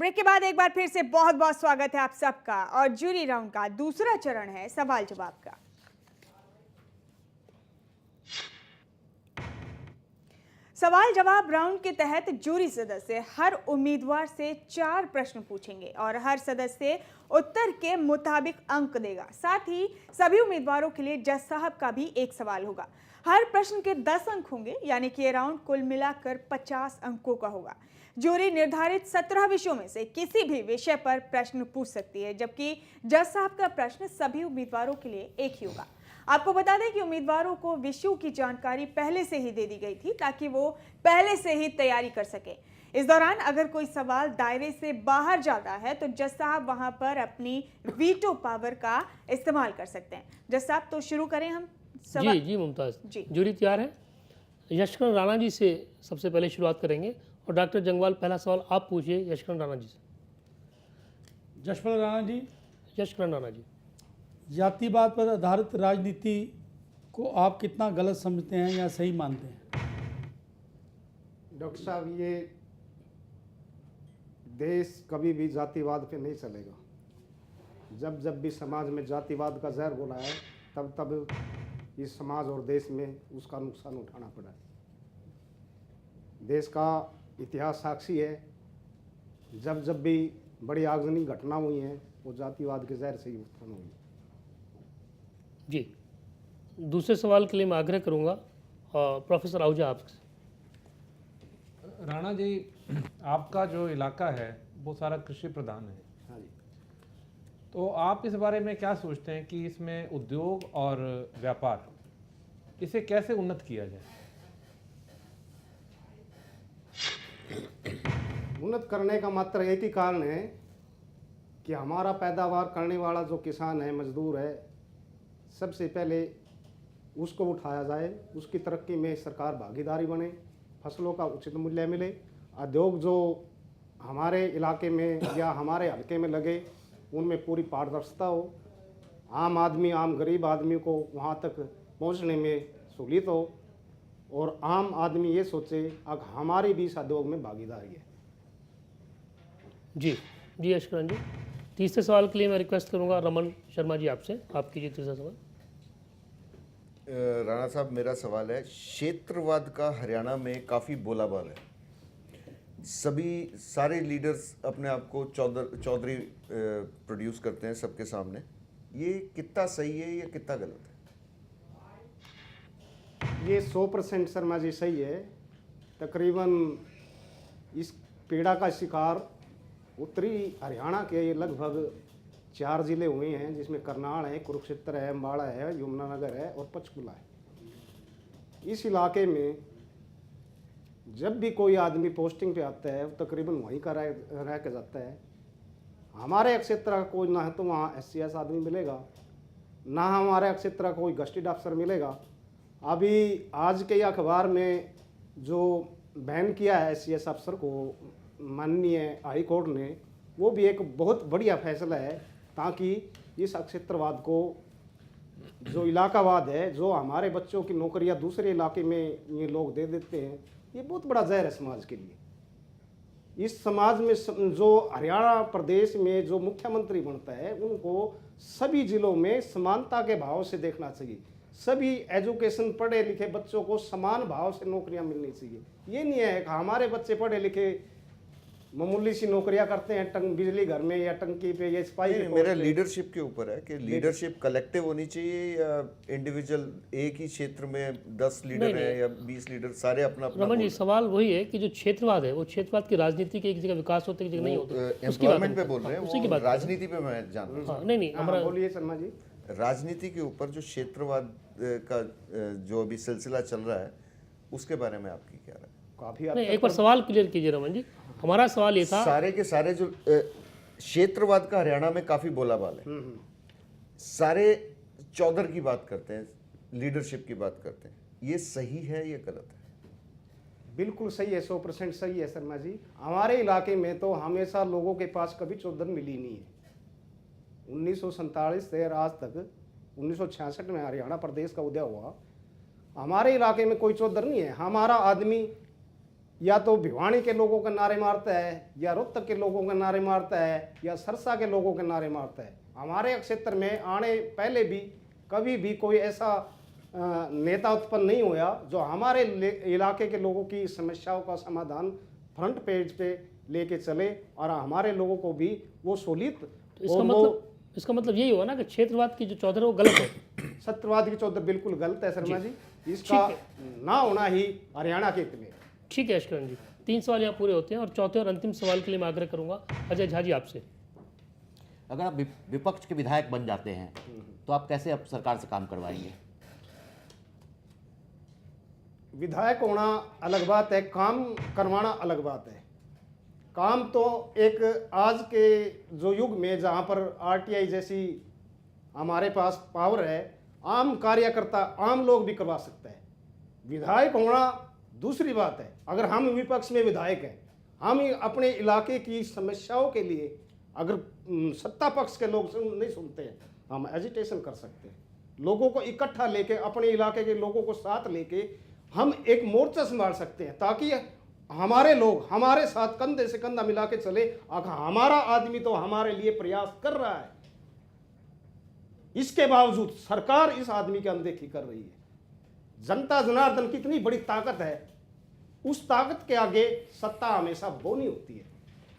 Break के बाद एक बार फिर से बहुत बहुत स्वागत है आप सबका। और जूरी राउंड का दूसरा चरण है सवाल जवाब का। सवाल जवाब राउंड के तहत जूरी सदस्य हर उम्मीदवार से 4 प्रश्न पूछेंगे और हर सदस्य उत्तर के मुताबिक अंक देगा। साथ ही सभी उम्मीदवारों के लिए जज साहब का भी एक सवाल होगा। हर प्रश्न के 10 अंक होंगे, यानी कि ये राउंड कुल मिलाकर 50 अंकों का होगा। जूरी निर्धारित 17 विषयों में से किसी भी विषय पर प्रश्न पूछ सकती है, जबकि जज साहब का प्रश्न सभी उम्मीदवारों के लिए एक ही होगा। आपको बता दें कि उम्मीदवारों को विषयों की जानकारी पहले से ही दे दी गई थी ताकि वो पहले से ही तैयारी कर सके। इस दौरान अगर कोई सवाल दायरे से बाहर जाता है तो जज साहब वहां पर अपनी वीटो पावर का इस्तेमाल कर सकते हैं। जज साहब, तो शुरू करें हम सवाल। जी मुमताज़ जी। जूरी तैयार है। यशकरण राणा जी से सबसे पहले शुरुआत करेंगे और डॉक्टर जंगवाल पहला सवाल आप पूछिए यशकरण राणा जी से। यशपाल राणा जी, यशकरण राणा जी। जातिवाद पर आधारित राजनीति को आप कितना गलत समझते हैं या सही मानते हैं? डॉक्टर साहब, ये देश कभी भी जातिवाद पे नहीं चलेगा। जब जब भी समाज में जातिवाद का जहर घोला है तब तब इस समाज और देश में उसका नुकसान उठाना पड़ा है। देश का इतिहास साक्षी है, जब जब भी बड़ी आगजनी घटना हुई हैं वो जातिवाद के जहर से ही उत्पन्न हुई। जी, दूसरे सवाल के लिए मैं आग्रह करूंगा प्रोफेसर आहूजा आप। राणा जी, आपका जो इलाका है वो सारा कृषि प्रधान है। हाँ जी। तो आप इस बारे में क्या सोचते हैं कि इसमें उद्योग और व्यापार, इसे कैसे उन्नत किया जाए? उन्नत करने का मात्र एक ही कारण है कि हमारा पैदावार करने वाला जो किसान है, मजदूर है, सबसे पहले उसको उठाया जाए, उसकी तरक्की में सरकार भागीदारी बने, फसलों का उचित मूल्य मिले, उद्योग जो हमारे इलाके में या हमारे हल्के में लगे उनमें पूरी पारदर्शिता हो, आम आदमी, आम गरीब आदमी को वहाँ तक पहुँचने में सहूलियत हो और आम आदमी ये सोचे अब हमारी भी इस उद्योग में भागीदारी है। जी यशकरण जी। तीसरे सवाल के लिए मैं रिक्वेस्ट करूंगा रमन शर्मा जी आपसे, आप कीजिए तीसरा सवाल। राणा साहब, मेरा सवाल है, क्षेत्रवाद का हरियाणा में काफ़ी बोलाबाल है। सारे लीडर्स अपने आप को चौधरी प्रोड्यूस करते हैं सबके सामने। ये कितना सही है या कितना गलत है? ये 100% शर्मा जी सही है। तकरीबन इस पीड़ा का शिकार उत्तरी हरियाणा के लगभग 4 जिले हुए हैं, जिसमें करनाल है, कुरुक्षेत्र है, अम्बाड़ा है, यमुनानगर है और पंचकुला है। इस इलाके में जब भी कोई आदमी पोस्टिंग पे आता है वो तकरीबन वहीं का रह के जाता है। हमारे क्षेत्र का कोई ना तो वहाँ SCS आदमी मिलेगा, ना हमारे क्षेत्र का कोई गस्टेड अफसर मिलेगा। अभी आज के अखबार में जो बैन किया है SCS अफसर को माननीय हाई कोर्ट ने, वो भी एक बहुत बढ़िया फैसला है, ताकि इस क्षेत्रवाद को, जो इलाकावाद है, जो हमारे बच्चों की नौकरियां दूसरे इलाके में ये लोग दे देते हैं, ये बहुत बड़ा जहर है समाज के लिए। इस समाज में जो हरियाणा प्रदेश में जो मुख्यमंत्री बनता है उनको सभी जिलों में समानता के भाव से देखना चाहिए। सभी एजुकेशन पढ़े लिखे बच्चों को समान भाव से नौकरियां मिलनी चाहिए। ये नहीं है कि हमारे बच्चे पढ़े लिखे मामूली सी नौकरियां करते हैं बिजली घर में या टंकी पे या सिपाही के। मेरा लीडरशिप के ऊपर है कि लीडरशिप कलेक्टिव होनी चाहिए या इंडिविजुअल, एक ही क्षेत्र में 10 लीडर हैं या 20 लीडर, सारे अपना अपना। रमन जी, सवाल वही है कि जो क्षेत्रवाद है वो क्षेत्रवाद की राजनीति के एक जगह विकास होते, एक जगह नहीं होते। एम्प्लॉयमेंट पे बोल रहे हैं, उसी की वो बात राजनीति पे मैं जान रहा हूँ। नहीं हमारा बोलिए शर्मा जी। राजनीति के ऊपर जो क्षेत्रवाद का जो अभी सिलसिला चल रहा है उसके बारे में आपकी क्या राय? काफी नहीं, एक बार सवाल क्लियर कीजिए रमन जी। हमारा सवाल ये था, सारे के सारे जो क्षेत्रवाद का हरियाणा में काफी बोलाबाल है, सारे चौधर की बात करते हैं, लीडरशिप की बात करते हैं, ये सही है या गलत है? बिल्कुल सही है, 100% सही है शर्मा जी। हमारे इलाके में तो हमेशा लोगों के पास कभी चौधर मिली नहीं है। 1947 से आज तक 1966 में हरियाणा प्रदेश का उदय हुआ, हमारे इलाके में कोई चौधर नहीं है। हमारा आदमी या तो भिवानी के लोगों के नारे मारता है, या रोहतक के लोगों के नारे मारता है, या सरसा के लोगों के नारे मारता है। हमारे क्षेत्र में आने पहले भी कभी भी कोई ऐसा नेता उत्पन्न नहीं हुआ जो हमारे इलाके के लोगों की समस्याओं का समाधान फ्रंट पेज पे लेके चले और हमारे लोगों को भी वो सोलित। तो इसका मतलब यही हुआ ना कि क्षेत्रवाद की जो चौधर है वो गलत है। सत्यवाद की चौधर बिल्कुल गलत है शर्मा जी, इसका ना होना ही हरियाणा के हित में। ठीक है यशकरण जी, 3 सवाल यहाँ पूरे होते हैं और चौथे और अंतिम सवाल के लिए मैं आग्रह करूंगा अजय झा जी आपसे। अगर आप विपक्ष के विधायक बन जाते हैं तो आप कैसे अब सरकार से काम करवाएंगे? विधायक होना अलग बात है, काम करवाना अलग बात है। काम तो एक आज के जो युग में जहाँ पर आरटीआई जैसी हमारे पास पावर है, आम कार्यकर्ता आम लोग भी करवा सकता है। विधायक होना दूसरी बात है। अगर हम विपक्ष में विधायक हैं, हम अपने इलाके की समस्याओं के लिए अगर सत्ता पक्ष के लोग नहीं सुनते हैं, हम एजिटेशन कर सकते हैं। लोगों को इकट्ठा लेके, अपने इलाके के लोगों को साथ लेके हम एक मोर्चा संभाल सकते हैं, ताकि हमारे लोग हमारे साथ कंधे से कंधा मिला के चले। अगर हमारा आदमी तो हमारे लिए प्रयास कर रहा है, इसके बावजूद सरकार इस आदमी की अनदेखी कर रही है। जनता जनार्दन की इतनी बड़ी ताकत है, उस ताकत के आगे सत्ता हमेशा बौनी होती है।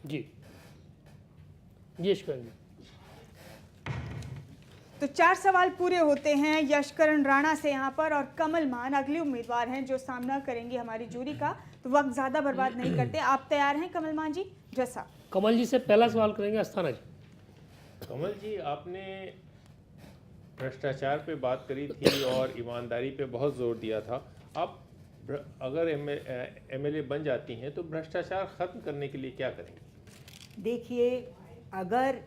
जी यशकरण जी। तो 4 सवाल पूरे होते हैं यशकरण राणा से यहाँ पर, और कमल मान अगले उम्मीदवार हैं जो सामना करेंगे हमारी जूरी का। तो वक्त ज़्यादा बर्बाद नहीं करते, आप तैयार हैं कमल मान जी? जैसा कमल जी से पहला सवाल करेंगे अस्थाना जी। कमल जी, आपने भ्रष्टाचार पे बात करी थी और ईमानदारी पे बहुत जोर दिया था। आप अगर एमएलए बन जाती हैं तो भ्रष्टाचार ख़त्म करने के लिए क्या करेंगे? देखिए, अगर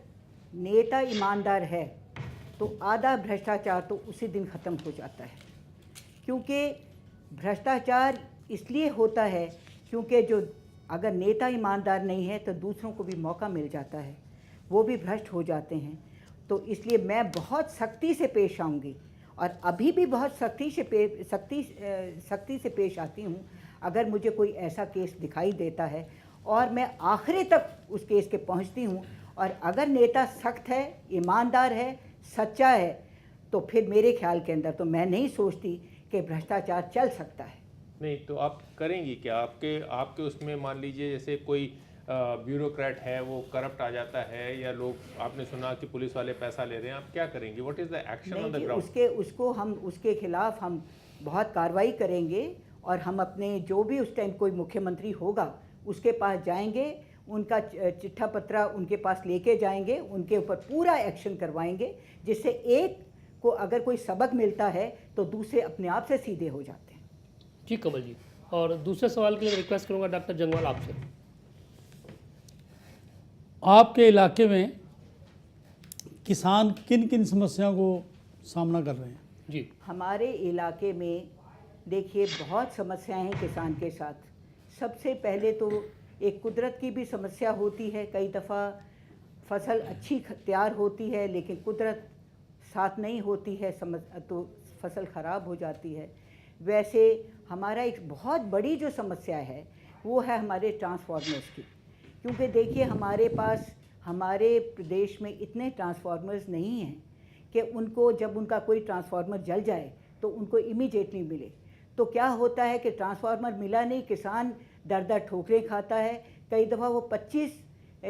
नेता ईमानदार है तो आधा भ्रष्टाचार तो उसी दिन ख़त्म हो जाता है। क्योंकि भ्रष्टाचार इसलिए होता है क्योंकि जो अगर नेता ईमानदार नहीं है तो दूसरों को भी मौका मिल जाता है, वो भी भ्रष्ट हो जाते हैं। तो इसलिए मैं बहुत सख्ती से पेश आऊँगी और अभी भी बहुत सख्ती से पेश आती हूँ। अगर मुझे कोई ऐसा केस दिखाई देता है और मैं आखिरी तक उस केस के पहुँचती हूँ, और अगर नेता सख्त है, ईमानदार है, सच्चा है, तो फिर मेरे ख्याल के अंदर तो मैं नहीं सोचती कि भ्रष्टाचार चल सकता है। नहीं तो आप करेंगी क्या? आपके उसमें मान लीजिए जैसे कोई ब्यूरोक्रेट है वो करप्ट आ जाता है, या लोग, आपने सुना कि पुलिस वाले पैसा ले रहे हैं, आप क्या करेंगी? What is the action on the ground? उसके खिलाफ हम बहुत कार्रवाई करेंगे और हम अपने जो भी उस टाइम कोई मुख्यमंत्री होगा उसके पास जाएंगे, उनका चिट्ठा पत्रा उनके पास लेके जाएंगे, उनके ऊपर पूरा एक्शन करवाएंगे, जिससे एक को अगर कोई सबक मिलता है तो दूसरे अपने आप से सीधे हो जाते हैं। जी कमल जी, और दूसरे सवाल के लिए रिक्वेस्ट करूंगा डॉक्टर जंगवाल आपसे। आपके इलाके में किसान किन किन समस्याओं को सामना कर रहे हैं? जी, हमारे इलाके में देखिए बहुत समस्याएं हैं किसान के साथ। सबसे पहले तो एक कुदरत की भी समस्या होती है। कई दफ़ा फसल अच्छी तैयार होती है लेकिन कुदरत साथ नहीं होती है, तो फसल ख़राब हो जाती है। वैसे हमारा एक बहुत बड़ी जो समस्या है वो है हमारे ट्रांसफार्मर्स की, क्योंकि देखिए हमारे पास हमारे प्रदेश में इतने ट्रांसफार्मर्स नहीं हैं कि उनको जब उनका कोई ट्रांसफार्मर जल जाए तो उनको इमीडिएटली मिले। तो क्या होता है कि ट्रांसफार्मर मिला नहीं, किसान दर दर ठोकरें खाता है। कई दफ़ा वो 25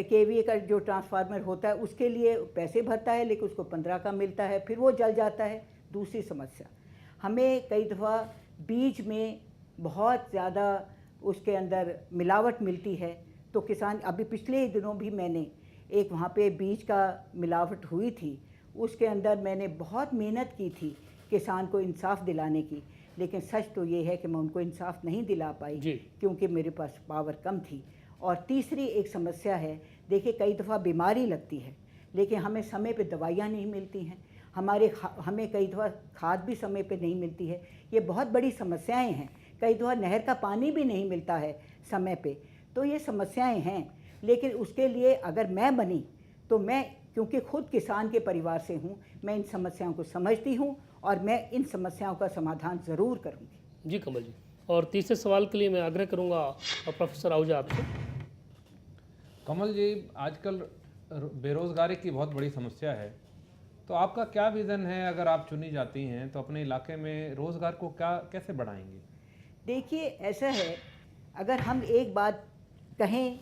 kVA का जो ट्रांसफार्मर होता है उसके लिए पैसे भरता है लेकिन उसको 15 का मिलता है, फिर वो जल जाता है। दूसरी समस्या, हमें कई दफ़ा बीज में बहुत ज़्यादा उसके अंदर मिलावट मिलती है। तो किसान, अभी पिछले ही दिनों भी मैंने एक वहाँ पे बीज का मिलावट हुई थी, उसके अंदर मैंने बहुत मेहनत की थी किसान को इंसाफ दिलाने की, लेकिन सच तो ये है कि मैं उनको इंसाफ नहीं दिला पाई क्योंकि मेरे पास पावर कम थी। और तीसरी एक समस्या है, देखिए कई दफ़ा बीमारी लगती है लेकिन हमें समय पे दवाइयाँ नहीं मिलती हैं, हमें कई दफ़ा खाद भी समय पे नहीं मिलती है। ये बहुत बड़ी समस्याएं हैं। कई दफ़ा नहर का पानी भी नहीं मिलता है समय पे। तो ये समस्याएं हैं, लेकिन उसके लिए अगर मैं बनी तो मैं, क्योंकि खुद किसान के परिवार से हूँ, मैं इन समस्याओं को समझती हूँ और मैं इन समस्याओं का समाधान ज़रूर करूँगी। जी कमल जी, और तीसरे सवाल के लिए मैं आग्रह करूंगा प्रोफेसर आहूजा आपसे। कमल जी, आजकल बेरोजगारी की बहुत बड़ी समस्या है, तो आपका क्या विज़न है अगर आप चुनी जाती हैं तो अपने इलाके में रोज़गार को कैसे बढ़ाएंगी? देखिए, ऐसा है, अगर हम एक बात कहें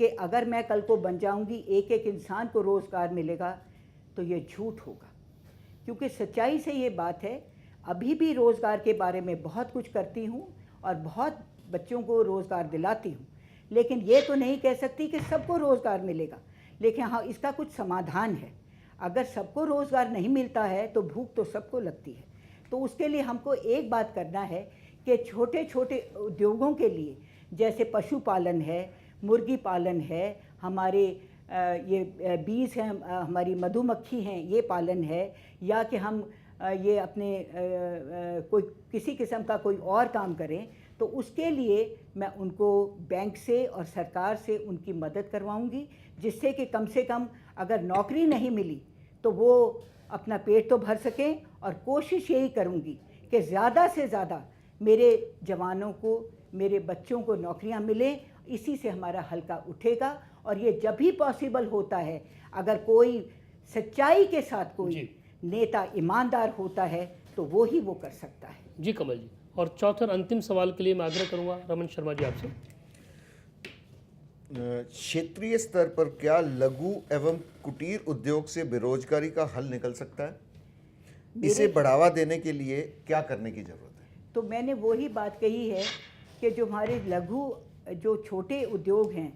कि अगर मैं कल को बन जाऊंगी एक एक इंसान को रोज़गार मिलेगा, तो ये झूठ होगा। क्योंकि सच्चाई से ये बात है, अभी भी रोज़गार के बारे में बहुत कुछ करती हूँ और बहुत बच्चों को रोज़गार दिलाती हूँ, लेकिन ये तो नहीं कह सकती कि सबको रोज़गार मिलेगा। लेकिन हाँ, इसका कुछ समाधान है। अगर सबको रोज़गार नहीं मिलता है तो भूख तो सबको लगती है। तो उसके लिए हमको एक बात करना है कि छोटे छोटे उद्योगों के लिए, जैसे पशुपालन है, मुर्गी पालन है, हमारे ये बीज हैं, हमारी मधुमक्खी हैं, ये पालन है, या कि हम ये अपने कोई किसी किस्म का कोई और काम करें, तो उसके लिए मैं उनको बैंक से और सरकार से उनकी मदद करवाऊंगी, जिससे कि कम से कम अगर नौकरी नहीं मिली तो वो अपना पेट तो भर सकें। और कोशिश यही करूंगी कि ज़्यादा से ज़्यादा मेरे जवानों को, मेरे बच्चों को नौकरियां मिलें। इसी से हमारा हल्का उठेगा। और ये जब भी पॉसिबल होता है, अगर कोई सच्चाई के साथ कोई नेता ईमानदार होता है तो वो ही वो कर सकता है। जी कमल जी। और चौथा और अंतिम सवाल के लिए मैं आग्रह करूंगा रमन शर्मा जी आपसे। क्षेत्रीय स्तर पर क्या लघु एवं कुटीर उद्योग से बेरोजगारी का हल निकल सकता है? इसे बढ़ावा देने के लिए क्या करने की जरूरत है? तो मैंने वही बात कही है कि जो हमारे लघु, जो छोटे उद्योग हैं,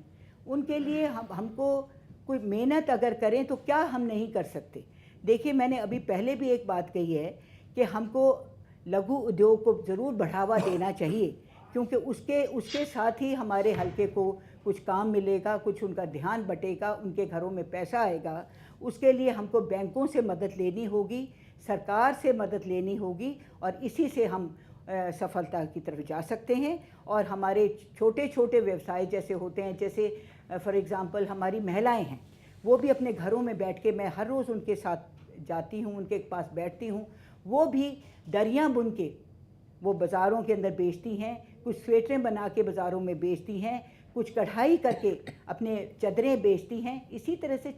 उनके लिए हमको कोई मेहनत अगर करें तो क्या हम नहीं कर सकते। देखिए, मैंने अभी पहले भी एक बात कही है कि हमको लघु उद्योग को ज़रूर बढ़ावा देना चाहिए, क्योंकि उसके साथ ही हमारे हल्के को कुछ काम मिलेगा, कुछ उनका ध्यान बटेगा, उनके घरों में पैसा आएगा। उसके लिए हमको बैंकों से मदद लेनी होगी, सरकार से मदद लेनी होगी, और इसी से हम सफलता की तरफ जा सकते हैं। और हमारे छोटे छोटे व्यवसाय जैसे होते हैं, जैसे फॉर एग्ज़ाम्पल हमारी महिलाएं हैं, वो भी अपने घरों में बैठ के, मैं हर रोज़ उनके साथ जाती हूँ, उनके पास बैठती हूँ, वो भी दरियाँ बुन के वो बाज़ारों के अंदर बेचती हैं, कुछ स्वेटरें बना के बाज़ारों में बेचती हैं, कुछ कढ़ाई करके अपने चादरें बेचती हैं। इसी तरह से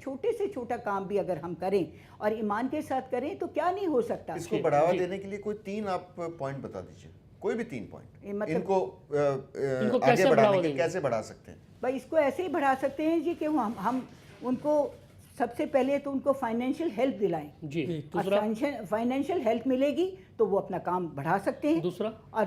छोटा काम भी अगर हम करें और ईमान के साथ करें तो क्या नहीं हो सकता। इसको बढ़ावा देने के लिए कोई 3 आप पॉइंट बता दीजिए, कोई भी 3 पॉइंट, मतलब इनको आगे बढ़ाने के कैसे बढ़ा सकते हैं? भाई, इसको ऐसे ही बढ़ा सकते हैं जी कि हम उनको सबसे पहले तो उनको फाइनेंशियल हेल्प दिलाएं जी। दूसरा, फाइनेंशियल हेल्प मिलेगी तो वो अपना काम बढ़ा सकते हैं।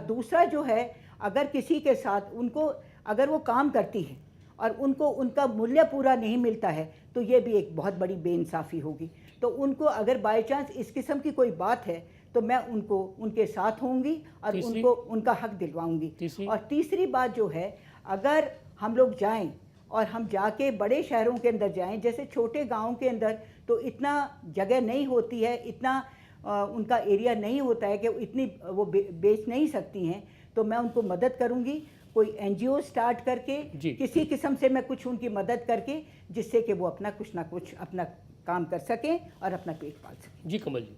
दूसरा जो है, अगर किसी के साथ उनको, अगर वो काम करती है और उनको उनका मूल्य पूरा नहीं मिलता है, तो ये भी एक बहुत बड़ी बेइंसाफ़ी होगी। तो उनको अगर बाय चांस इस किस्म की कोई बात है तो मैं उनको उनके साथ होंगी और उनको उनका हक दिलवाऊंगी। और तीसरी बात जो है, अगर हम लोग जाएं और हम जाके बड़े शहरों के अंदर जाएं, जैसे छोटे गाँव के अंदर तो इतना जगह नहीं होती है, इतना उनका एरिया नहीं होता है कि इतनी वो बेच नहीं सकती हैं, तो मैं उनको मदद करूंगी, कोई NGO स्टार्ट करके, किसी किस्म से मैं कुछ उनकी मदद करके, जिससे कि वो अपना कुछ ना कुछ अपना काम कर सकें और अपना पेट पाल सकें। जी कमल जी।